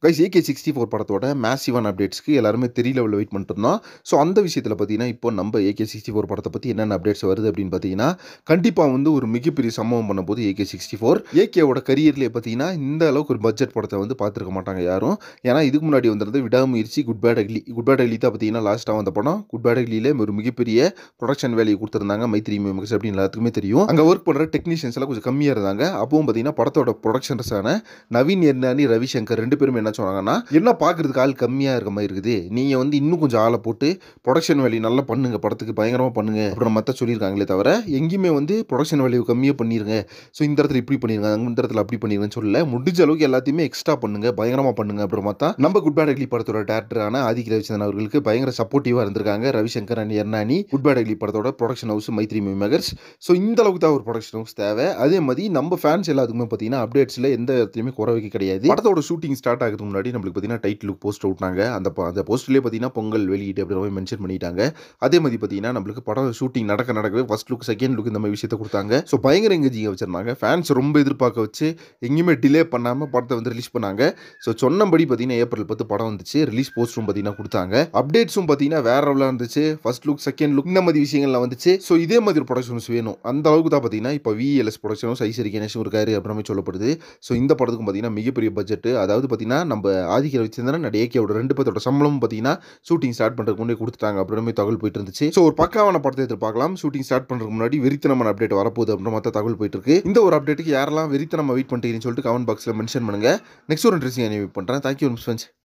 Guys AK64 படத்தோட மேசிவான அப்டேட்ஸ்க்கு எல்லாருமே தெரிய லெவலில் வெயிட் பண்ணிட்டு இருந்தோம். ஸோ அந்த விஷயத்தில் பார்த்தீங்கன்னா, இப்போ நம்ம AK64 படத்தை பற்றி என்னென்ன அப்டேட்ஸ் வருது அப்படின்னு பார்த்தீங்கன்னா, கண்டிப்பாக வந்து ஒரு மிகப்பெரிய சம்பவம் பண்ணும்போது AK64 ஏகேவோட கரியர்லேயே பார்த்தீங்கன்னா, இந்த அளவுக்கு ஒரு பட்ஜெட் படத்தை வந்து பார்த்துருக்க மாட்டாங்க யாரும். ஏன்னா இதுக்கு முன்னாடி வந்திருந்த Vidaamuyarchi, good bad ugly. Good bad ugly தான் பார்த்தீங்கன்னா லாஸ்ட்டாக வந்த படம். குட் பேட் அக்லியிலே ஒரு மிகப்பெரிய ப்ரொடக்ஷன் வேல்யூ கொடுத்துருந்தாங்க மைத்ரி மூவிஸ் அப்படின்னு எல்லாத்துக்குமே தெரியும். அங்கே ஒர்க் பண்ணுற டெக்னீஷியன்ஸ் எல்லாம் கொஞ்சம் கம்மியாக இருந்தாங்க. அப்பவும் பார்த்தீங்கன்னா படத்தோட ப்ரொடக்ஷன்ஸான நவீன் எர்னானி, ரவிசங்கர் ரெண்டு பேருமே என்ன சொன்னாங்கன்னா, என்ன பார்க்கறதுக்கு ஆள் கம்மியாக இருக்க மாதிரி இருக்குது, நீங்கள் வந்து இன்னும் கொஞ்சம் ஆளை போட்டு ப்ரொடக்ஷன் வேல்யூ நல்லா பண்ணுங்க, படத்துக்கு பயங்கரமாக பண்ணுங்க அப்புறம் மற்ற சொல்லியிருக்காங்களே தவிர எங்கேயுமே வந்து ப்ரொடக்ஷன் வேல்யூ கம்மியாக பண்ணிருங்க, ஸோ இந்த இடத்துல இப்படி பண்ணிருங்க, இந்த இடத்துல அப்படி பண்ணிருங்கன்னு சொல்லல. முடிஞ்ச அளவுக்கு எல்லாத்தையுமே எக்ஸ்ட்ரா பண்ணுங்க, பயங்கரமாக பண்ணுங்க. அப்புறமா தான் நம்ம குட் பேட் அக்லி படத்தோட டேரக்டரான ஆதிக் ரவிச்சந்திரன் அவர்களுக்கு பயங்கர சப்போர்ட்டிவாக இருந்திருக்காங்க ரவிசங்கர் அண்ட் எர்னானி. குட் பேட் அக்லி படத்தோட production house Mythri Makers. So இந்த அளவுக்கு தான் ஒரு ப்ரொடக்ஷன் ஹவுஸ் தேவை. அதே மாதிரி நம்ம ஃபேன்ஸ் எல்லாத்துக்குமே பார்த்தீங்கன்னா அப்டேட்ஸில் எந்த இடத்துலையுமே குறை வைக்க கிடையாது. படத்தோட ஷூட்டிங் ஸ்டார்ட் ஆகிறதுக்கு முன்னாடி நம்மளுக்கு பார்த்தீங்கன்னா டைட்டில் லுக் போஸ்டர் விட்டாங்க. அந்த போஸ்டர்லேயே பார்த்தீங்கன்னா பொங்கல் வெளியீடு அப்படின்ற மென்ஷன் பண்ணிட்டாங்க. அதே மாதிரி பார்த்தீங்கன்னா நம்மளுக்கு படம் ஷூட்டிங் நடக்கவே ஃபர்ஸ்ட் லுக், செகண்ட் லுக் இந்த மாதிரி விஷயத்தை கொடுத்தாங்க. ஸோ பயங்கர எங்கேஜிங்க வச்சிருந்தாங்க. ஃபேன்ஸ் ரொம்ப எதிர்பார்க்க வச்சு எங்கேயுமே டிலே பண்ணாமல் படத்தை வந்து ரிலீஸ் பண்ணாங்க. ஸோ சொன்னபடி பார்த்தீங்கன்னா ஏப்ரல் 10 படம் வந்துச்சு. ரிலீஸ் போஸ்டரும் பார்த்தீங்கன்னா கொடுத்தாங்க. அப்டேட்ஸும் பார்த்தீங்கன்னா வேற லெவலாக இருந்துச்சு. ஃபர்ஸ்ட் லுக், செகண்ட் லுக் இந்த மாதிரி விஷயங்கள்லாம் வந்துச்சு. ஸோ இதே மாதிரி ஒரு ப்ரொடக்ஷன்ஸ் வேணும். அந்த அளவுக்கு தான் பார்த்தீங்கன்னா இப்போ VLS ப்ரொடக்ஷனும் ஐஸ்வரி கணேஷும் இருக்காரு அப்படின்னு சொல்லப்படுது. ஸோ இந்த படத்துக்கும் பார்த்தீங்கன்னா மிகப்பெரிய பட்ஜெட். அதாவது பார்த்தீங்கன்னா நம்ம ஆதிக்க ரவிச்சந்திரன் ஏகேவோட ரெண்டு பேரோட சம்பளமும் பார்த்தீங்கன்னா ஷூட்டிங் ஸ்டார்ட் பண்ணுறதுக்கு முன்னாடி கொடுத்துட்டாங்க அப்படின்னு தகவல் போயிட்டு இருந்துச்சு. ஸோ ஒரு பக்காவான படத்தை எதிர்பார்க்கலாம். ஷூட்டிங் ஸ்டார்ட் பண்ணுறதுக்கு முன்னாடி வெறித்தனமான அப்டேட் வரப்போகுது அப்படின்னு மற்ற தகவல் போயிட்டு இருக்கு. இந்த ஒரு அப்டேட்டுக்கு யாரெல்லாம் வெறித்தனமா வெயிட் பண்ணிட்டீங்கன்னு சொல்லிட்டு கமெண்ட் பாக்ஸில் மென்ஷன் பண்ணுங்க. நெக்ஸ்ட் ஒரு இன்ட்ரெஸ்டிங் வெயிட் பண்ணுறேன். Thank you friends.